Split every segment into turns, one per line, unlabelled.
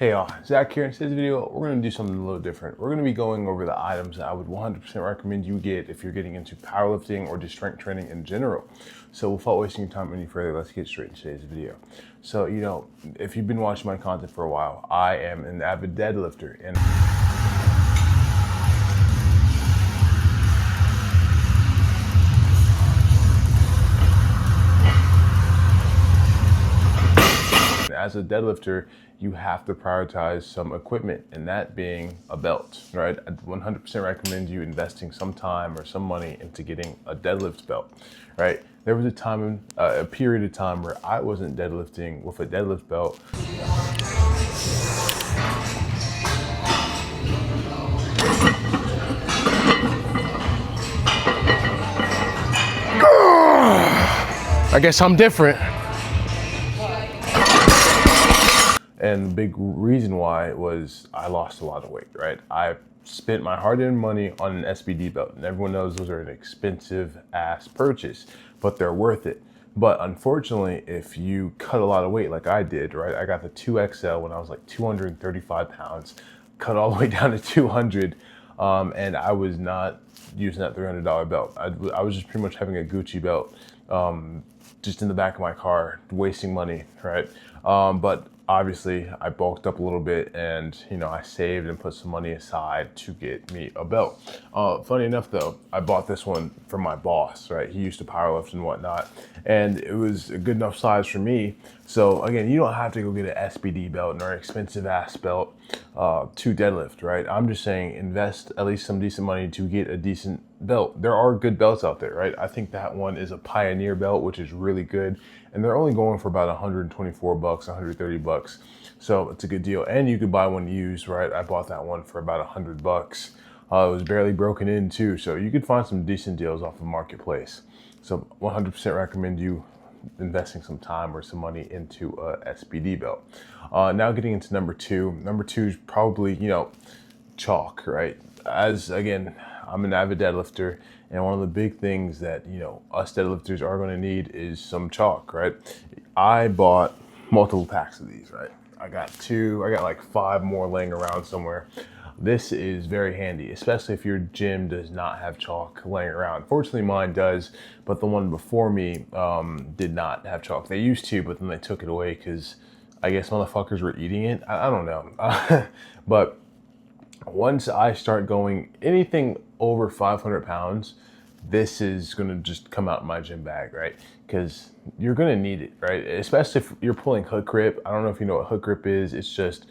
Hey y'all, Zach here. In today's video, we're going to do something a little different. We're going to be going over the items that I would 100% recommend you get if you're getting into powerlifting or just strength training in general. So without wasting your time any further, let's get straight into today's video. So, if you've been watching my content for a while, I am an avid deadlifter, and as a deadlifter, you have to prioritize some equipment, and that being a belt, right? I 100% recommend you investing some time or some money into getting a deadlift belt, right? There was a period of time where I wasn't deadlifting with a deadlift belt. I guess I'm different. And the big reason why was I lost a lot of weight, right? I spent my hard-earned money on an SBD belt, and everyone knows those are an expensive ass purchase, but they're worth it. But unfortunately, if you cut a lot of weight like I did, right? I got the 2XL when I was like 235 pounds, cut all the way down to 200, and I was not using that $300 belt. I was just pretty much having a Gucci belt just in the back of my car, wasting money, right? But obviously I bulked up a little bit, and I saved and put some money aside to get me a belt. Funny enough though, I bought this one from my boss, right? He used to powerlift and whatnot, and it was a good enough size for me. So again, you don't have to go get an SBD belt or an expensive ass belt to deadlift, right? I'm just saying invest at least some decent money to get a decent belt. There are good belts out there, right? I think that one is a Pioneer belt, which is really good, and they're only going for about 124 bucks, 130 bucks. So it's a good deal, and you could buy one used, right? I bought that one for about 100 bucks. It was barely broken in too, so you could find some decent deals off the marketplace. So 100% recommend you investing some time or some money into a SBD belt. Now getting into number two. Number two is probably, chalk, right? Again, I'm an avid deadlifter, and one of the big things that, us deadlifters are going to need is some chalk, right? I bought multiple packs of these, right? I got like 5 more laying around somewhere. This is very handy, especially if your gym does not have chalk laying around. Fortunately, mine does, but the one before me did not have chalk. They used to, but then they took it away because I guess motherfuckers were eating it. I don't know. But once I start going anything over 500 pounds, this is going to just come out in my gym bag, right? Because you're going to need it, right? Especially if you're pulling hook grip. I don't know if you know what hook grip is. It's just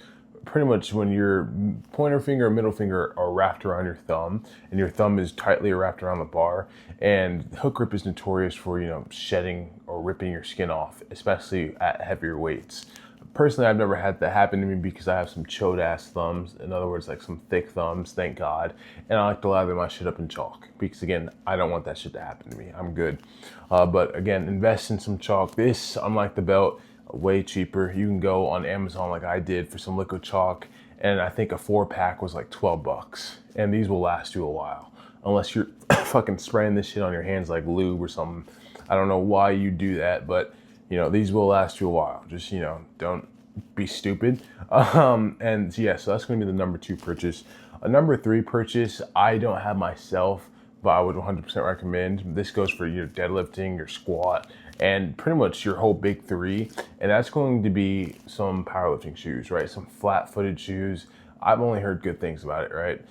pretty much when your pointer finger and middle finger are wrapped around your thumb, and your thumb is tightly wrapped around the bar. And hook grip is notorious for, shedding or ripping your skin off, especially at heavier weights. Personally, I've never had that happen to me because I have some chode ass thumbs. In other words, like some thick thumbs, thank God. And I like to lather my shit up in chalk because, again, I don't want that shit to happen to me. I'm good. But again, invest in some chalk. This, unlike the belt, way cheaper. You can go on Amazon like I did for some liquid chalk, and I think a 4-pack was like 12 bucks. And these will last you a while, unless you're fucking spraying this shit on your hands like lube or something. I don't know why you do that, but these will last you a while. Just, don't be stupid. And yeah, so that's going to be the number 2 purchase. A number 3 purchase, I don't have myself, but I would 100% recommend. This goes for your deadlifting, your squat, and pretty much your whole big 3. And that's going to be some powerlifting shoes, right? Some flat-footed shoes. I've only heard good things about it, right?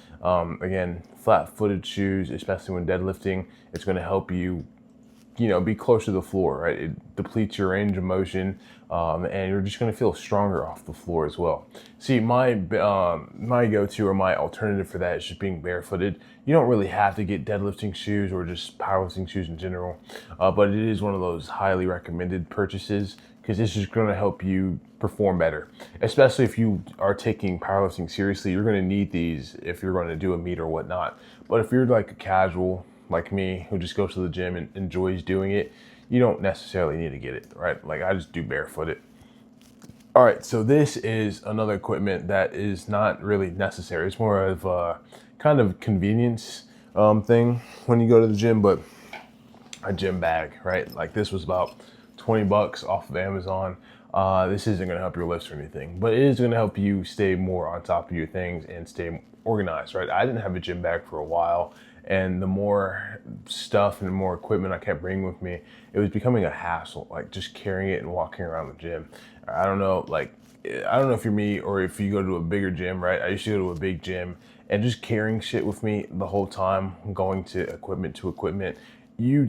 Again, flat-footed shoes, especially when deadlifting, it's going to help you be closer to the floor, right? It depletes your range of motion, and you're just going to feel stronger off the floor as well. See, my go-to or my alternative for that is just being barefooted. You don't really have to get deadlifting shoes or just powerlifting shoes in general, but it is one of those highly recommended purchases because it's just going to help you perform better. Especially if you are taking powerlifting seriously, you're going to need these if you're going to do a meet or whatnot. But if you're like a casual like me who just goes to the gym and enjoys doing it, you don't necessarily need to get it, right? Like I just do barefooted. All right, so this is another equipment that is not really necessary. It's more of a kind of convenience thing when you go to the gym, but a gym bag, right? Like this was about 20 bucks off of Amazon. this isn't going to help your lifts or anything, but it is going to help you stay more on top of your things and stay organized, right? I didn't have a gym bag for a while, and the more stuff and the more equipment I kept bringing with me, it was becoming a hassle, like just carrying it and walking around the gym. I don't know, like, I don't know if you're me or if you go to a bigger gym, right? I used to go to a big gym and just carrying shit with me the whole time, going to equipment,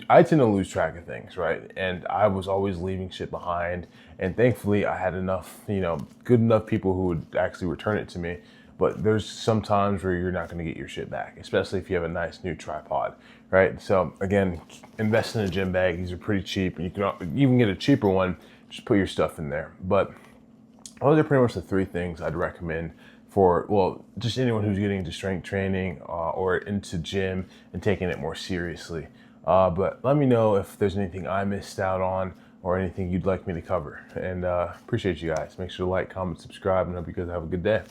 I tend to lose track of things, right? And I was always leaving shit behind. And thankfully I had enough, good enough people who would actually return it to me. But there's some times where you're not going to get your shit back, especially if you have a nice new tripod, right? So again, invest in a gym bag. These are pretty cheap. You can even get a cheaper one. Just put your stuff in there. But those are pretty much the three things I'd recommend for, well, just anyone who's getting into strength training or into gym and taking it more seriously. But let me know if there's anything I missed out on or anything you'd like me to cover. And appreciate you guys. Make sure to like, comment, subscribe, and hope you guys have a good day.